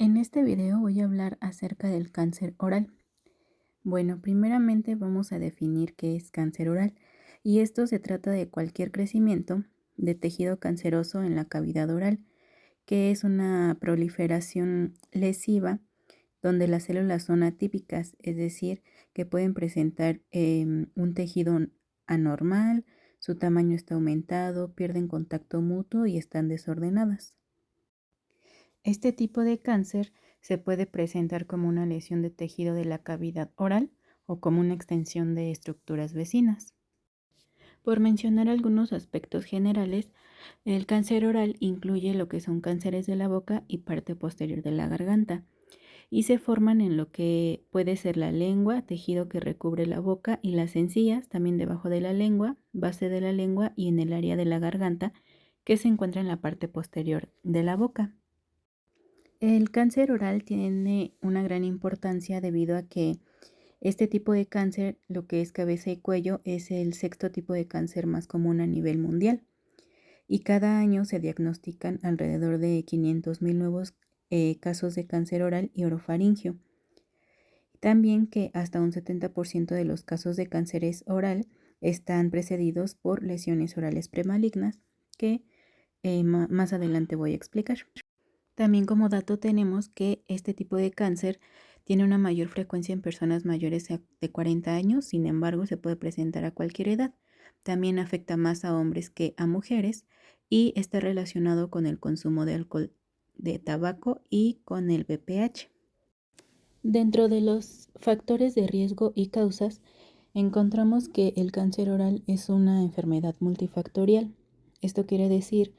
En este video voy a hablar acerca del cáncer oral. Bueno, primeramente vamos a definir qué es cáncer oral, y esto se trata de cualquier crecimiento de tejido canceroso en la cavidad oral, que es una proliferación lesiva donde las células son atípicas, es decir, que pueden presentar un tejido anormal, su tamaño está aumentado, pierden contacto mutuo y están desordenadas. Este tipo de cáncer se puede presentar como una lesión de tejido de la cavidad oral o como una extensión de estructuras vecinas. Por mencionar algunos aspectos generales, el cáncer oral incluye lo que son cánceres de la boca y parte posterior de la garganta, y se forman en lo que puede ser la lengua, tejido que recubre la boca, y las encías, también debajo de la lengua, base de la lengua y en el área de la garganta, que se encuentra en la parte posterior de la boca. El cáncer oral tiene una gran importancia debido a que este tipo de cáncer, lo que es cabeza y cuello, es el sexto tipo de cáncer más común a nivel mundial, y cada año se diagnostican alrededor de 500,000 nuevos casos de cáncer oral y orofaringio. También que hasta un 70% de los casos de cánceres oral están precedidos por lesiones orales premalignas, que más adelante voy a explicar. También como dato tenemos que este tipo de cáncer tiene una mayor frecuencia en personas mayores de 40 años, sin embargo se puede presentar a cualquier edad. También afecta más a hombres que a mujeres y está relacionado con el consumo de alcohol, de tabaco y con el VPH. Dentro de los factores de riesgo y causas, encontramos que el cáncer oral es una enfermedad multifactorial. Esto quiere decir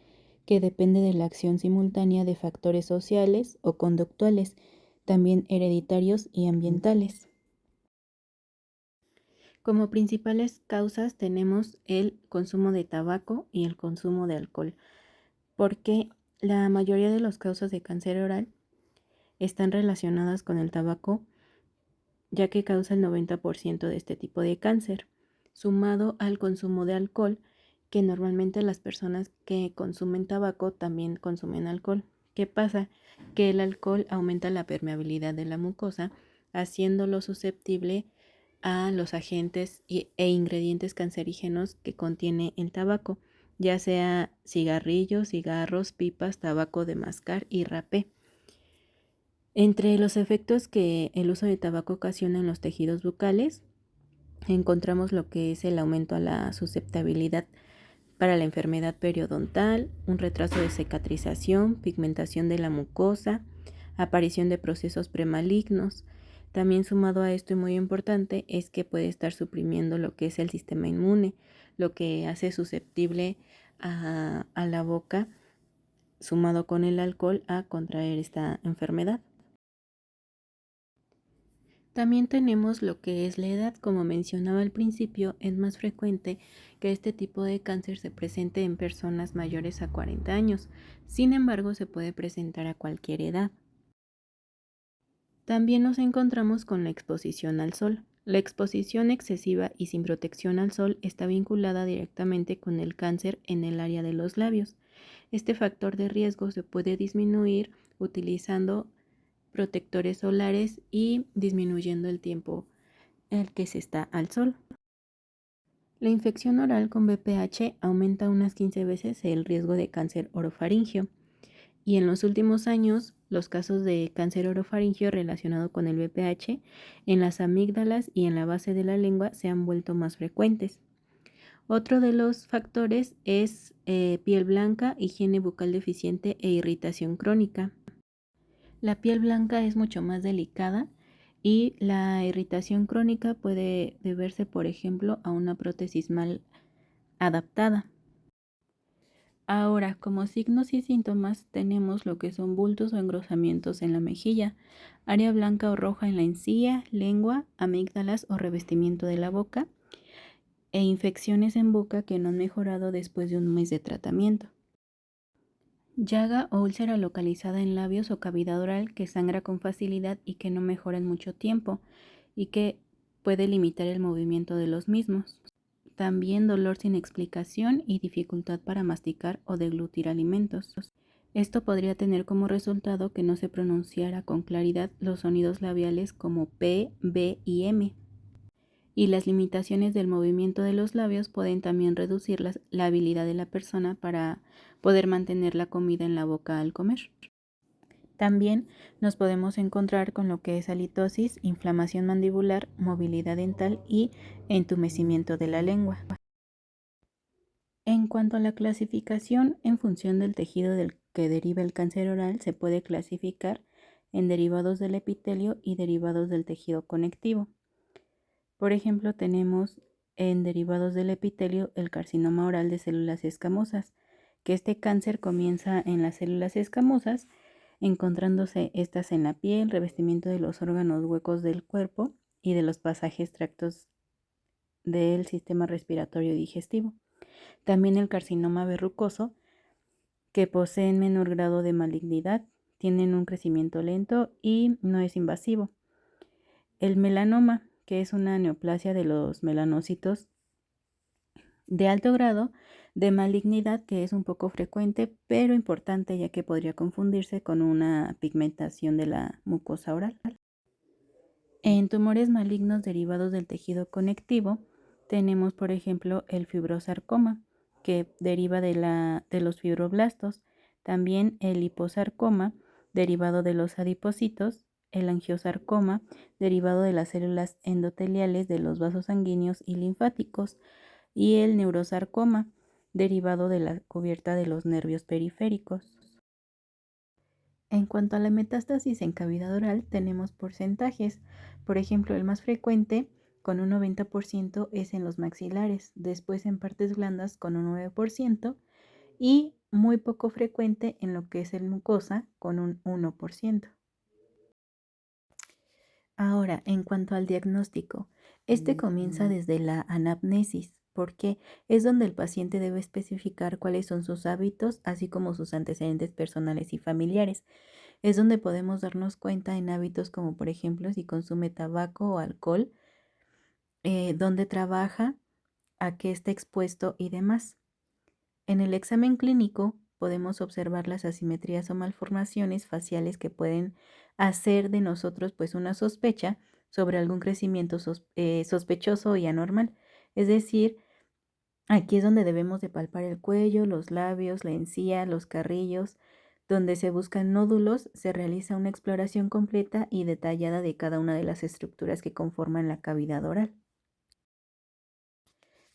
que depende de la acción simultánea de factores sociales o conductuales, también hereditarios y ambientales. Como principales causas tenemos el consumo de tabaco y el consumo de alcohol, porque la mayoría de las causas de cáncer oral están relacionadas con el tabaco, ya que causa el 90% de este tipo de cáncer, sumado al consumo de alcohol, que normalmente las personas que consumen tabaco también consumen alcohol. ¿Qué pasa? Que el alcohol aumenta la permeabilidad de la mucosa, haciéndolo susceptible a los agentes e ingredientes cancerígenos que contiene el tabaco, ya sea cigarrillos, cigarros, pipas, tabaco de mascar y rapé. Entre los efectos que el uso de tabaco ocasiona en los tejidos bucales, encontramos lo que es el aumento a la susceptibilidad para la enfermedad periodontal, un retraso de cicatrización, pigmentación de la mucosa, aparición de procesos premalignos. También sumado a esto, y muy importante, es que puede estar suprimiendo lo que es el sistema inmune, lo que hace susceptible a la boca, sumado con el alcohol, a contraer esta enfermedad. También tenemos lo que es la edad. Como mencionaba al principio, es más frecuente que este tipo de cáncer se presente en personas mayores a 40 años. Sin embargo, se puede presentar a cualquier edad. También nos encontramos con la exposición al sol. La exposición excesiva y sin protección al sol está vinculada directamente con el cáncer en el área de los labios. Este factor de riesgo se puede disminuir utilizando protectores solares y disminuyendo el tiempo en el que se está al sol. La infección oral con VPH aumenta unas 15 veces el riesgo de cáncer orofaringio, y en los últimos años los casos de cáncer orofaringio relacionado con el VPH en las amígdalas y en la base de la lengua se han vuelto más frecuentes. Otro de los factores es piel blanca, higiene bucal deficiente e irritación crónica. La piel blanca es mucho más delicada y la irritación crónica puede deberse, por ejemplo, a una prótesis mal adaptada. Ahora, como signos y síntomas tenemos lo que son bultos o engrosamientos en la mejilla, área blanca o roja en la encía, lengua, amígdalas o revestimiento de la boca, e infecciones en boca que no han mejorado después de un mes de tratamiento. Llaga o úlcera localizada en labios o cavidad oral que sangra con facilidad y que no mejora en mucho tiempo y que puede limitar el movimiento de los mismos. También dolor sin explicación y dificultad para masticar o deglutir alimentos. Esto podría tener como resultado que no se pronunciara con claridad los sonidos labiales como P, B y M. Y las limitaciones del movimiento de los labios pueden también reducir la habilidad de la persona para poder mantener la comida en la boca al comer. También nos podemos encontrar con lo que es halitosis, inflamación mandibular, movilidad dental y entumecimiento de la lengua. En cuanto a la clasificación, en función del tejido del que deriva el cáncer oral, se puede clasificar en derivados del epitelio y derivados del tejido conectivo. Por ejemplo, tenemos en derivados del epitelio el carcinoma oral de células escamosas, que este cáncer comienza en las células escamosas, encontrándose estas en la piel, revestimiento de los órganos huecos del cuerpo y de los pasajes tractos del sistema respiratorio y digestivo. También el carcinoma verrucoso, que poseen menor grado de malignidad, tienen un crecimiento lento y no es invasivo. El melanoma, que es una neoplasia de los melanocitos de alto grado de malignidad, que es un poco frecuente, pero importante, ya que podría confundirse con una pigmentación de la mucosa oral. En tumores malignos derivados del tejido conectivo, tenemos, por ejemplo, el fibrosarcoma, que deriva de los fibroblastos, también el liposarcoma, derivado de los adipocitos, el angiosarcoma, derivado de las células endoteliales de los vasos sanguíneos y linfáticos, y el neurosarcoma, derivado de la cubierta de los nervios periféricos. En cuanto a la metástasis en cavidad oral, tenemos porcentajes. Por ejemplo, el más frecuente, con un 90%, es en los maxilares, después en partes blandas con un 9% y muy poco frecuente en lo que es el mucosa, con un 1%. Ahora, en cuanto al diagnóstico, este comienza desde la anamnesis, porque es donde el paciente debe especificar cuáles son sus hábitos, así como sus antecedentes personales y familiares. Es donde podemos darnos cuenta en hábitos como, por ejemplo, si consume tabaco o alcohol, dónde trabaja, a qué está expuesto y demás. En el examen clínico podemos observar las asimetrías o malformaciones faciales que pueden hacer de nosotros pues una sospecha sobre algún crecimiento sospechoso y anormal. Es decir, aquí es donde debemos de palpar el cuello, los labios, la encía, los carrillos. Donde se buscan nódulos, se realiza una exploración completa y detallada de cada una de las estructuras que conforman la cavidad oral.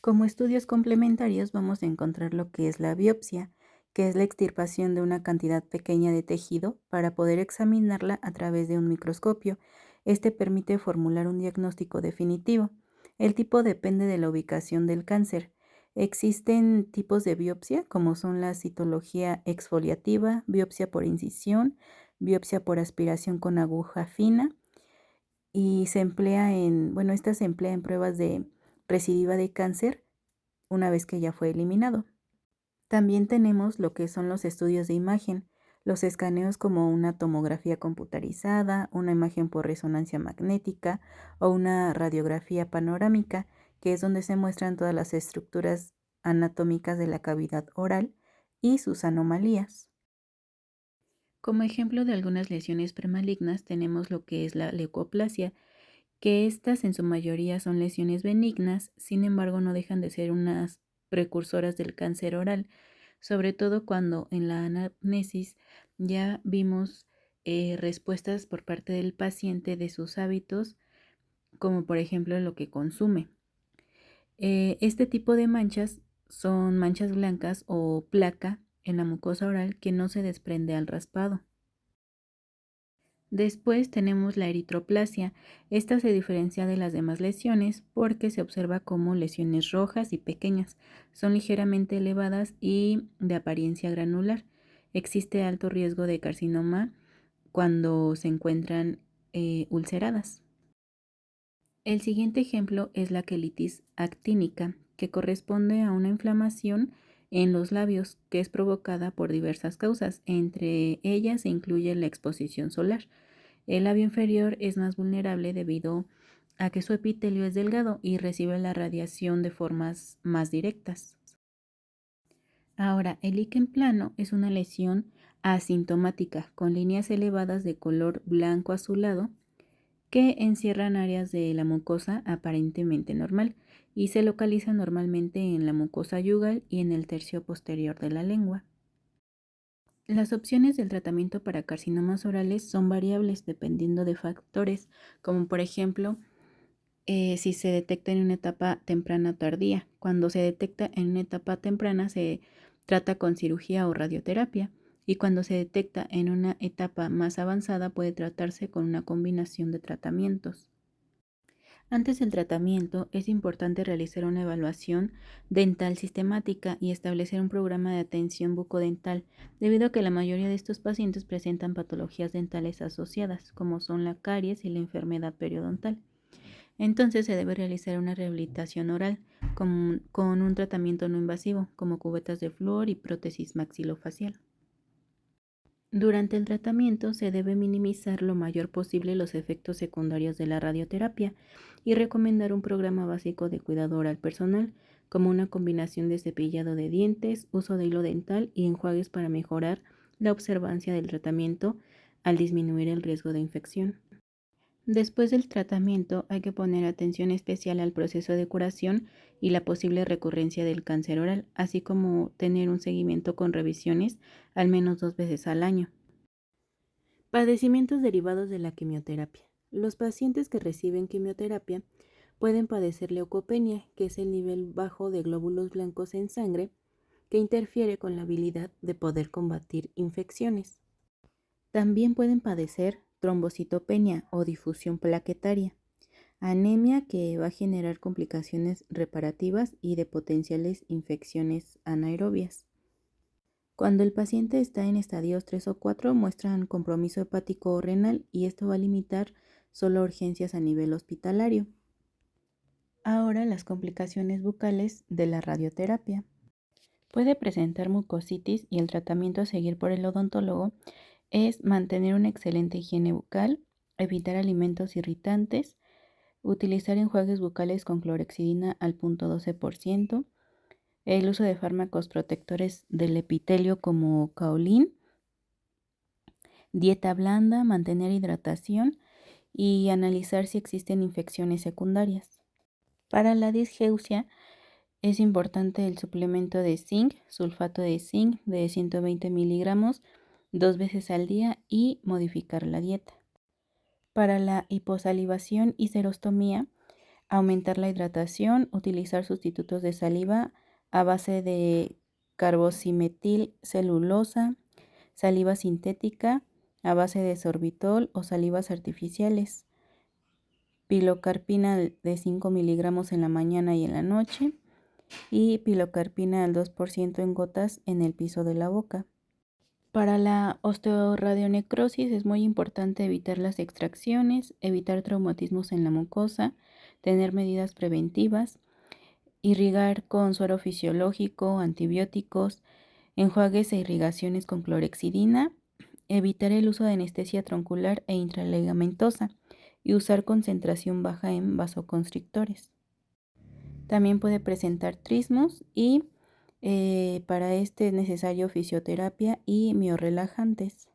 Como estudios complementarios vamos a encontrar lo que es la biopsia, que es la extirpación de una cantidad pequeña de tejido para poder examinarla a través de un microscopio. Este permite formular un diagnóstico definitivo. El tipo depende de la ubicación del cáncer. Existen tipos de biopsia, como son la citología exfoliativa, biopsia por incisión, biopsia por aspiración con aguja fina, y esta se emplea en pruebas de recidiva de cáncer una vez que ya fue eliminado. También tenemos lo que son los estudios de imagen, los escaneos como una tomografía computarizada, una imagen por resonancia magnética o una radiografía panorámica, que es donde se muestran todas las estructuras anatómicas de la cavidad oral y sus anomalías. Como ejemplo de algunas lesiones premalignas tenemos lo que es la leucoplasia, que estas en su mayoría son lesiones benignas, sin embargo no dejan de ser unas precursoras del cáncer oral, sobre todo cuando en la anamnesis ya vimos respuestas por parte del paciente de sus hábitos, como por ejemplo lo que consume. Este tipo de manchas son manchas blancas o placa en la mucosa oral que no se desprende al raspado. Después tenemos la eritroplasia. Esta se diferencia de las demás lesiones porque se observa como lesiones rojas y pequeñas. Son ligeramente elevadas y de apariencia granular. Existe alto riesgo de carcinoma cuando se encuentran ulceradas. El siguiente ejemplo es la quelitis actínica, que corresponde a una inflamación en los labios que es provocada por diversas causas. Entre ellas se incluye la exposición solar. El labio inferior es más vulnerable debido a que su epitelio es delgado y recibe la radiación de formas más directas. Ahora, el líquen plano es una lesión asintomática, con líneas elevadas de color blanco azulado que encierran áreas de la mucosa aparentemente normal y se localiza normalmente en la mucosa yugal y en el tercio posterior de la lengua. Las opciones del tratamiento para carcinomas orales son variables dependiendo de factores, como por ejemplo, si se detecta en una etapa temprana o tardía. Cuando se detecta en una etapa temprana se trata con cirugía o radioterapia, y cuando se detecta en una etapa más avanzada puede tratarse con una combinación de tratamientos. Antes del tratamiento es importante realizar una evaluación dental sistemática y establecer un programa de atención bucodental, debido a que la mayoría de estos pacientes presentan patologías dentales asociadas, como son la caries y la enfermedad periodontal. Entonces se debe realizar una rehabilitación oral con un tratamiento no invasivo, como cubetas de flúor y prótesis maxilofacial. Durante el tratamiento se debe minimizar lo mayor posible los efectos secundarios de la radioterapia y recomendar un programa básico de cuidado oral personal, como una combinación de cepillado de dientes, uso de hilo dental y enjuagues para mejorar la observancia del tratamiento al disminuir el riesgo de infección. Después del tratamiento hay que poner atención especial al proceso de curación y la posible recurrencia del cáncer oral, así como tener un seguimiento con revisiones al menos 2 veces al año. Padecimientos derivados de la quimioterapia. Los pacientes que reciben quimioterapia pueden padecer leucopenia, que es el nivel bajo de glóbulos blancos en sangre que interfiere con la habilidad de poder combatir infecciones. También pueden padecer trombocitopenia o difusión plaquetaria, anemia que va a generar complicaciones reparativas y de potenciales infecciones anaerobias. Cuando el paciente está en estadios 3 o 4 muestran compromiso hepático o renal, y esto va a limitar solo urgencias a nivel hospitalario. Ahora las complicaciones bucales de la radioterapia. Puede presentar mucositis y el tratamiento a seguir por el odontólogo es mantener una excelente higiene bucal, evitar alimentos irritantes, utilizar enjuagues bucales con clorhexidina al 0.12%, el uso de fármacos protectores del epitelio como kaolin, dieta blanda, mantener hidratación y analizar si existen infecciones secundarias. Para la disgeusia es importante el suplemento de zinc, sulfato de zinc de 120 miligramos 2 veces al día y modificar la dieta. Para la hiposalivación y serostomía, aumentar la hidratación, utilizar sustitutos de saliva a base de carboximetil celulosa, saliva sintética a base de sorbitol o salivas artificiales, pilocarpina de 5 miligramos en la mañana y en la noche, y pilocarpina al 2% en gotas en el piso de la boca. Para la osteoradionecrosis es muy importante evitar las extracciones, evitar traumatismos en la mucosa, tener medidas preventivas, irrigar con suero fisiológico, antibióticos, enjuagues e irrigaciones con clorhexidina, evitar el uso de anestesia troncular e intraligamentosa y usar concentración baja en vasoconstrictores. También puede presentar trismos y para este es necesario fisioterapia y miorrelajantes.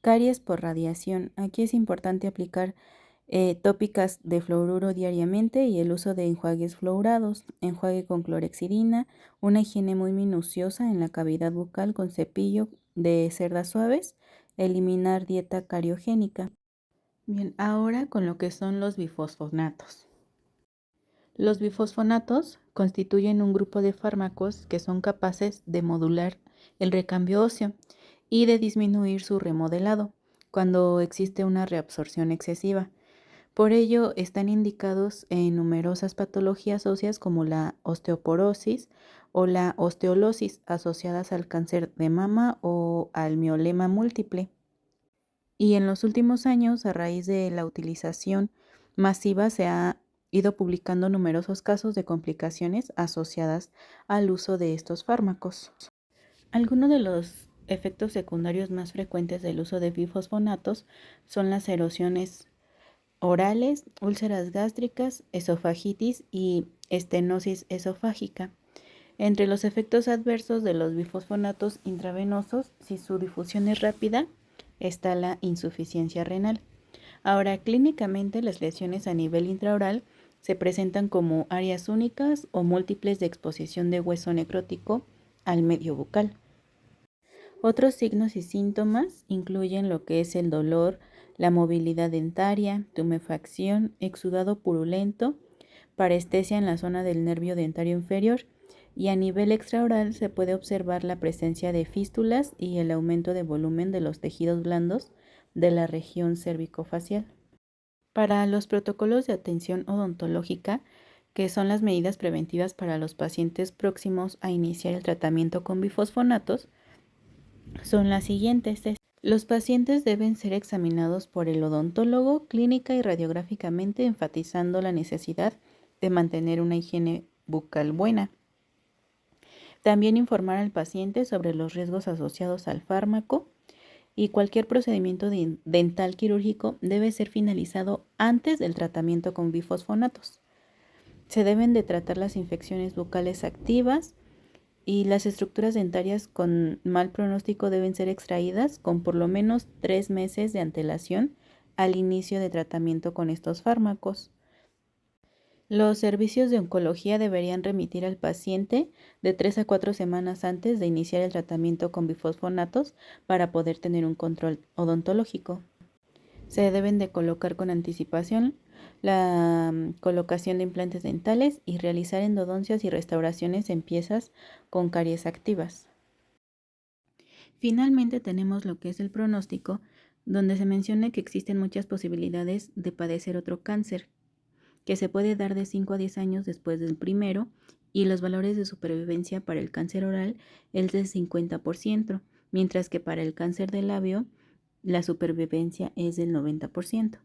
Caries por radiación. Aquí es importante aplicar tópicas de fluoruro diariamente y el uso de enjuagues fluorados, enjuague con clorhexidina, una higiene muy minuciosa en la cavidad bucal con cepillo de cerdas suaves, eliminar dieta cariogénica. Bien, ahora con lo que son los bifosfonatos. Los bifosfonatos constituyen un grupo de fármacos que son capaces de modular el recambio óseo y de disminuir su remodelado cuando existe una reabsorción excesiva. Por ello, están indicados en numerosas patologías óseas como la osteoporosis o la osteolosis asociadas al cáncer de mama o al mieloma múltiple. Y en los últimos años, a raíz de la utilización masiva, se ha ido publicando numerosos casos de complicaciones asociadas al uso de estos fármacos. Algunos de los efectos secundarios más frecuentes del uso de bifosfonatos son las erosiones orales, úlceras gástricas, esofagitis y estenosis esofágica. Entre los efectos adversos de los bifosfonatos intravenosos, si su difusión es rápida, está la insuficiencia renal. Ahora, clínicamente las lesiones a nivel intraoral se presentan como áreas únicas o múltiples de exposición de hueso necrótico al medio bucal. Otros signos y síntomas incluyen lo que es el dolor, la movilidad dentaria, tumefacción, exudado purulento, parestesia en la zona del nervio dentario inferior, y a nivel extraoral se puede observar la presencia de fístulas y el aumento de volumen de los tejidos blandos de la región cervicofacial. Para los protocolos de atención odontológica, que son las medidas preventivas para los pacientes próximos a iniciar el tratamiento con bifosfonatos, son las siguientes. Los pacientes deben ser examinados por el odontólogo clínica y radiográficamente, enfatizando la necesidad de mantener una higiene bucal buena. También informar al paciente sobre los riesgos asociados al fármaco, y cualquier procedimiento dental quirúrgico debe ser finalizado antes del tratamiento con bifosfonatos. Se deben de tratar las infecciones bucales activas y las estructuras dentarias con mal pronóstico deben ser extraídas con por lo menos 3 meses de antelación al inicio de tratamiento con estos fármacos. Los servicios de oncología deberían remitir al paciente de 3 a 4 semanas antes de iniciar el tratamiento con bifosfonatos para poder tener un control odontológico. Se deben de colocar con anticipación la colocación de implantes dentales y realizar endodoncias y restauraciones en piezas con caries activas. Finalmente tenemos lo que es el pronóstico, donde se menciona que existen muchas posibilidades de padecer otro cáncer, que se puede dar de 5 a 10 años después del primero, y los valores de supervivencia para el cáncer oral es del 50%, mientras que para el cáncer de labio la supervivencia es del 90%.